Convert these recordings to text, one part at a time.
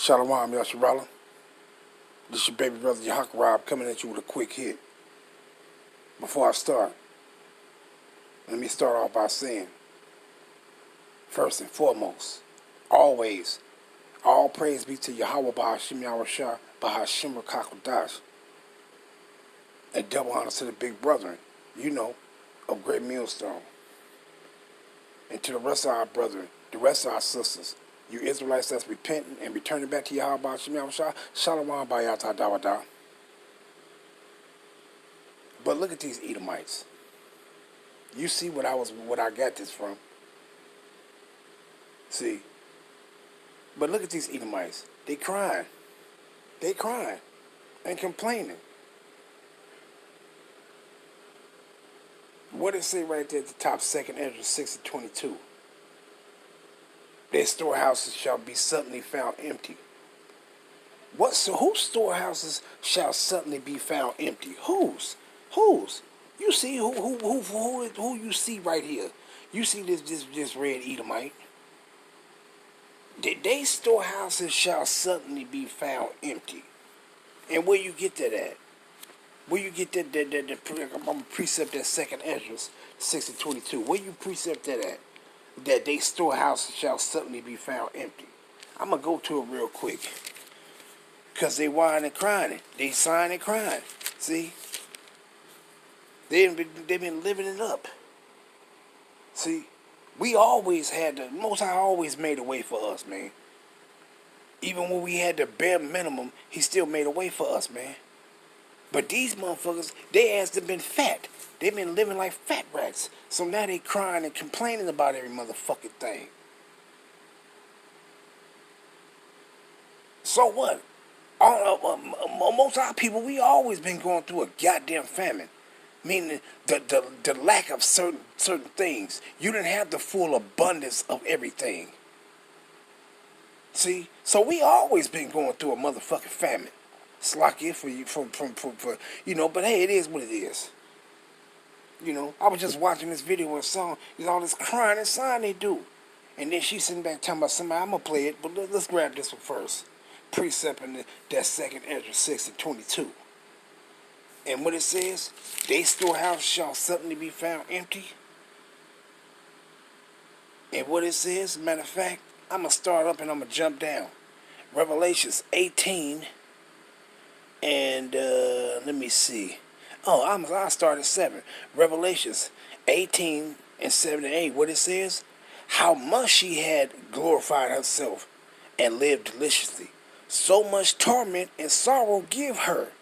Shalom, Yasharala. This your baby brother Rob coming at you with a quick hit. Before I start, let me start off by saying, first and foremost, always, all praise be to Yahweh Bahashim Yahushua Bahashim Rakakodash, and double honor to the big brethren, of Great Millstone, and to the rest of our brethren, the rest of our sisters, you Israelites that's repenting and returning back to Yahweh Bahashim Yahushua, Shalom Bayata Dawada. But look at these Edomites. You see what I got this from. See. But look at these Edomites. They crying. They crying and complaining. What does it say right there at the top, 2nd Ezra 6:22? Their storehouses shall be suddenly found empty. What? So whose storehouses shall suddenly be found empty? Whose? You see who you see right here? You see this red Edomite. They storehouses shall suddenly be found empty. And where you get that at? Where you get that I'm gonna precept that 2nd Ezra 6:22. Where you precept that at? That they storehouses shall suddenly be found empty. I'm gonna go to it real quick. Cause they whining and crying. They sighing and crying. See? They've been living it up. See? We always had the Most High always made a way for us, man. Even when we had the bare minimum, he still made a way for us, man. But these motherfuckers, they ass have been fat. They've been living like fat rats. So now they crying and complaining about every motherfucking thing. So what? Most of our people, we always been going through a goddamn famine. Meaning the lack of certain things. You didn't have the full abundance of everything. See? So we always been going through a motherfucking famine. Slack it for you for but hey, it is what it is. I was just watching this video and saw all this crying and sighing they do. And then she's sitting back talking about somebody, I'm gonna play it, but let's grab this one first. Precepting that 2nd Ezra 6:22. And what it says, they storehouse shall suddenly be found empty. And what it says, matter of fact, I'm going to start up and I'm going to jump down. Revelations 18, and let me see. I'll start at 7. Revelations 18 and 7 and 8, what it says, how much she had glorified herself and lived deliciously. So much torment and sorrow give her.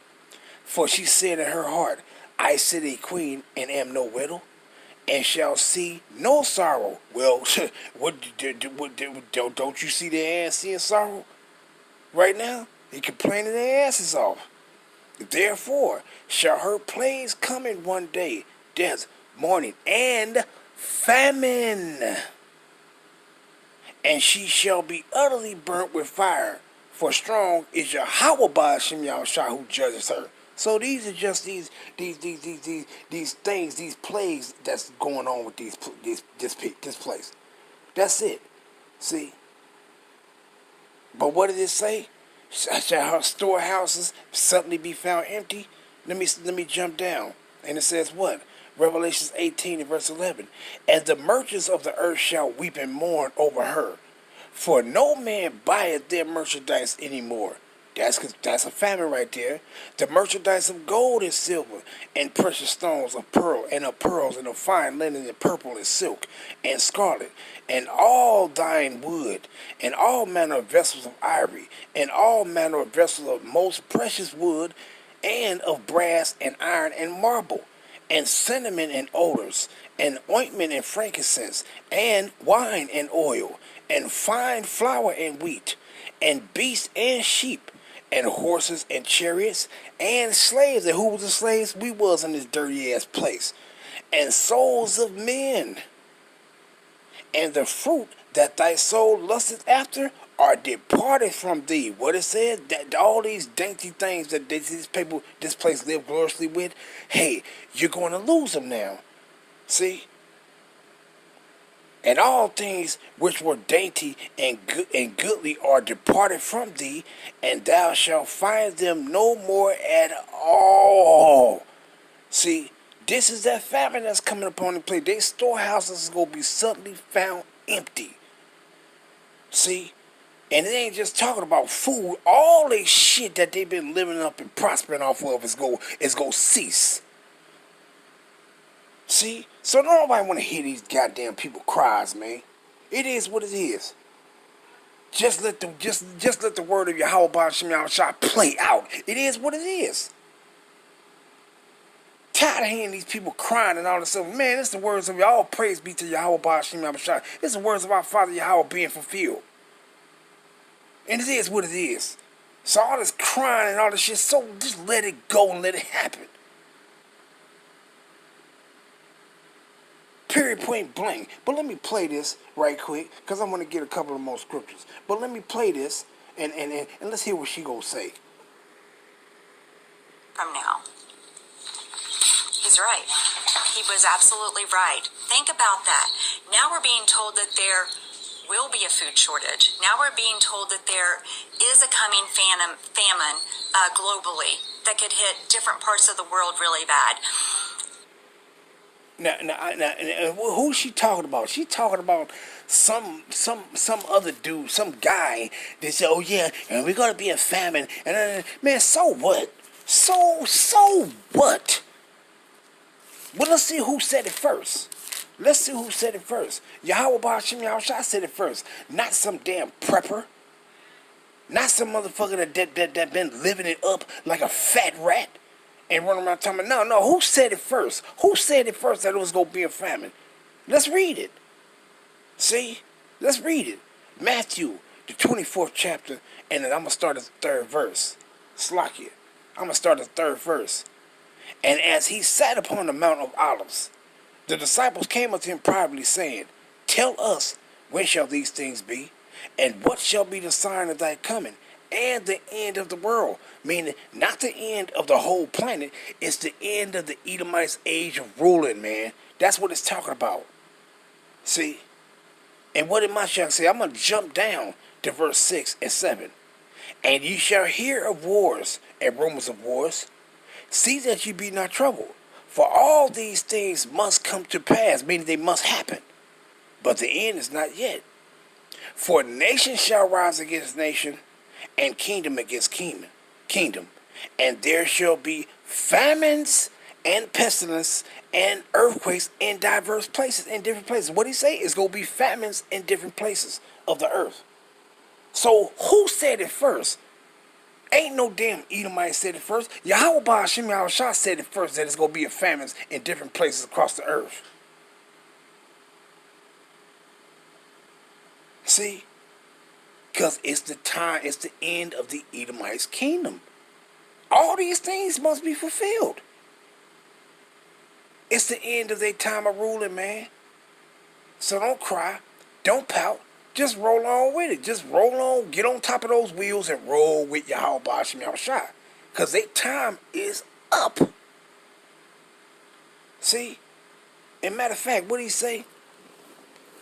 For she said in her heart, I sit a queen and am no widow, and shall see no sorrow. Well, don't you see their ass seeing sorrow? Right now, they complaining their asses off. Therefore, shall her plagues come in one day, death, mourning, and famine. And she shall be utterly burnt with fire, for strong is Yahweh Bahashim Yahushua who judges her. So these are just these things, these plagues that's going on with this place. That's it. See. But what did it say? Shall her storehouses suddenly be found empty? Let me jump down. And it says what? Revelations 18 and verse 11. And the merchants of the earth shall weep and mourn over her, for no man buyeth their merchandise anymore. That's a famine right there. The merchandise of gold and silver, and precious stones of pearl, and of pearls, and of fine linen, and purple, and silk, and scarlet, and all thine wood, and all manner of vessels of ivory, and all manner of vessels of most precious wood, and of brass, and iron, and marble, and cinnamon, and odors, and ointment, and frankincense, and wine, and oil, and fine flour, and wheat, and beasts, and sheep, and horses, and chariots, and slaves. And who was the slaves? We was in this dirty ass place. And souls of men. And the fruit that thy soul lusteth after are departed from thee. What it said, that all these dainty things that this place live gloriously with, hey, you're going to lose them now. See? And all things which were dainty and good and goodly are departed from thee, and thou shalt find them no more at all. See, this is that famine that's coming upon the place. Their storehouses is going to be suddenly found empty. See? And it ain't just talking about food. All this shit that they've been living up and prospering off of is going to cease. See? So nobody want to hear these goddamn people cries, man. It is what it is. Just let the word of Yahweh B'Shem Yahushua play out. It is what it is. Tired of hearing these people crying and all this stuff. Man, it's the words of Yahweh. Praise be to Yahweh B'Shem Yahushua. It's the words of our Father Yahweh being fulfilled. And it is what it is. So all this crying and all this shit, so just let it go and let it happen. Period, point blank. But let me play this right quick, because I'm going to get a couple of more scriptures. But let me play this, and let's hear what she going to say. From now. He's right. He was absolutely right. Think about that. Now we're being told that there will be a food shortage. Now we're being told that there is a coming famine globally that could hit different parts of the world really bad. Now, who's she talking about? She talking about some other dude, some guy that said, "Oh yeah, and we're gonna be a famine." And man, so what? So what? Well, let's see who said it first. Let's see who said it first. Yahweh B'Shem Yahushua said it first. Not some damn prepper. Not some motherfucker that been living it up like a fat rat and running around talking about, no, who said it first? Who said it first that it was going to be a famine? Let's read it. See? Let's read it. Matthew, the 24th chapter, and then I'm going to start at the 3rd verse. Slakia. I'm going to start at the 3rd verse. And as he sat upon the Mount of Olives, the disciples came unto him privately, saying, Tell us, when shall these things be? And what shall be the sign of thy coming? And the end of the world. Meaning, not the end of the whole planet. It's the end of the Edomites' age of ruling, man. That's what it's talking about. See? And what did Mashiach say? I'm going to jump down to verse 6 and 7. And ye shall hear of wars and rumors of wars. See that ye be not troubled. For all these things must come to pass, meaning they must happen. But the end is not yet. For nation shall rise against nation, and kingdom against kingdom. And there shall be famines and pestilence and earthquakes in diverse places, in different places. What he say is going to be famines in different places of the earth. So who said it first? Ain't no damn Edomite said it first. Yahweh B'Shem Yahushua said it first, that it's going to be a famines in different places across the earth. See? Because it's the time, it's the end of the Edomites' kingdom. All these things must be fulfilled. It's the end of their time of ruling, man. So don't cry. Don't pout. Just roll on with it. Just roll on. Get on top of those wheels and roll with Yahweh B'Shem Yahushua. Because their time is up. See? And matter of fact, what did he say?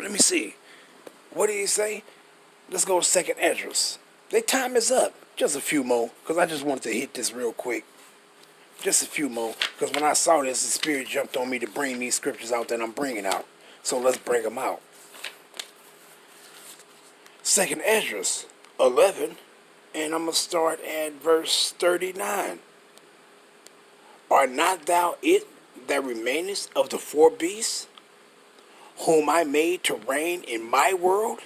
Let me see. What did he say? Let's go to 2nd Esdras. Their time is up. Just a few more. Because I just wanted to hit this real quick. Just a few more. Because when I saw this, the Spirit jumped on me to bring these scriptures out that I'm bringing out. So let's bring them out. 2nd Esdras 11, and I'm going to start at verse 39. Are not thou it that remainest of the 4 beasts, whom I made to reign in my world,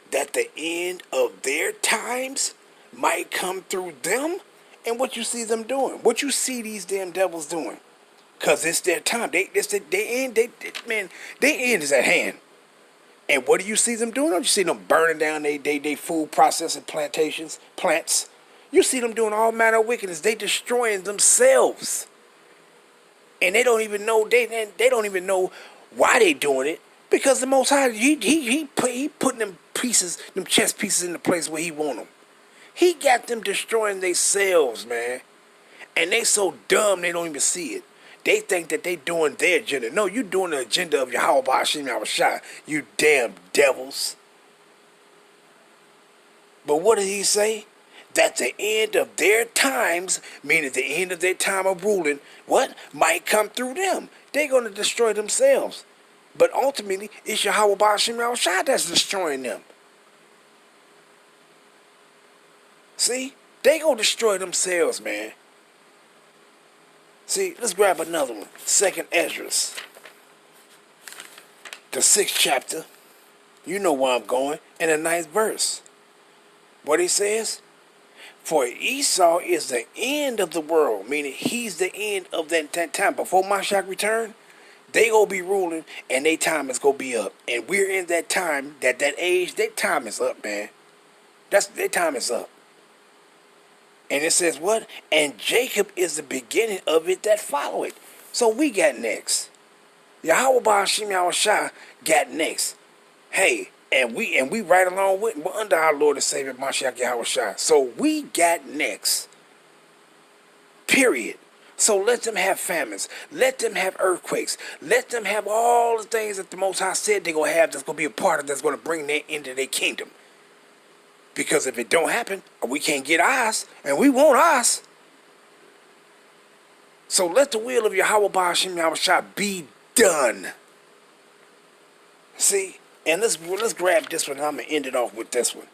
that the end of their times might come through them? And what you see them doing? What you see these damn devils doing? Because it's their time. Their end is at hand. And what do you see them doing? Don't you see them burning down they food processing plants? You see them doing all manner of wickedness. They destroying themselves. And they don't even know they don't even know why they doing it. Because the Most High, he putting them chess pieces in the place where he want them. He got them destroying themselves, man. And they so dumb they don't even see it. They think that they doing their agenda. No, you doing the agenda of Yahweh Ba'ashim Yahushua, you damn devils. But what did he say? That the end of their times, meaning the end of their time of ruling, what? Might come through them. They're going to destroy themselves. But ultimately, it's Yahweh Ba'ashim Yahushua that's destroying them. See? They going to destroy themselves, man. See, let's grab another one. 2nd Ezra, the 6th chapter. You know where I'm going. And the 9th verse. What he says? For Esau is the end of the world, meaning he's the end of that time. Before Mashiach return, they gonna be ruling, and their time is gonna be up. And we're in that time, that age, their time is up, man. Their time is up. And it says what? And Jacob is the beginning of it that follow it. So we got next. Yahweh Ba'ashim Yahushua got next. Hey, and we right along with, we're under our Lord and Savior Mashiach Yahushua. So we got next. Period. So let them have famines. Let them have earthquakes. Let them have all the things that the Most High said they're going to have, that's going to be a part of, that's going to bring them into their kingdom. Because if it don't happen, we can't get ours, and we want ours. So let the will of Yahweh Ba'ashim Yahushua be done. See? And let's grab this one, and I'm going to end it off with this one.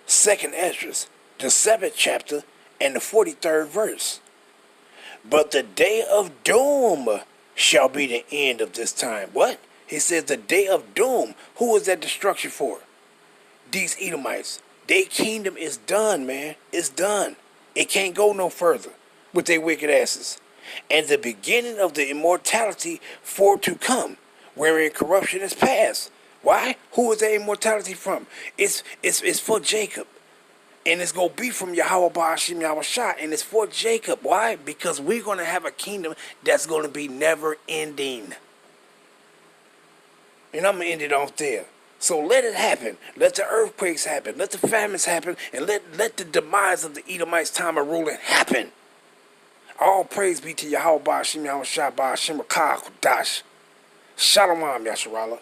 2nd Ezra, the 7th chapter, and the 43rd verse. But the day of doom shall be the end of this time. What? He says the day of doom. Who is that destruction for? These Edomites. Their kingdom is done, man. It's done. It can't go no further with their wicked asses. And the beginning of the immortality for to come, wherein corruption is past. Why? Who is that immortality from? It's for Jacob. And it's going to be from Yahweh Ba'ashim Yahushua. And it's for Jacob. Why? Because we're going to have a kingdom that's going to be never ending. And I'm going to end it off there. So let it happen. Let the earthquakes happen. Let the famines happen. And let the demise of the Edomites' time of ruling happen. All praise be to Yahweh Ba'ashim Yahushua Ba'ashim Rakah Kodash. Shalom, Yasharallah.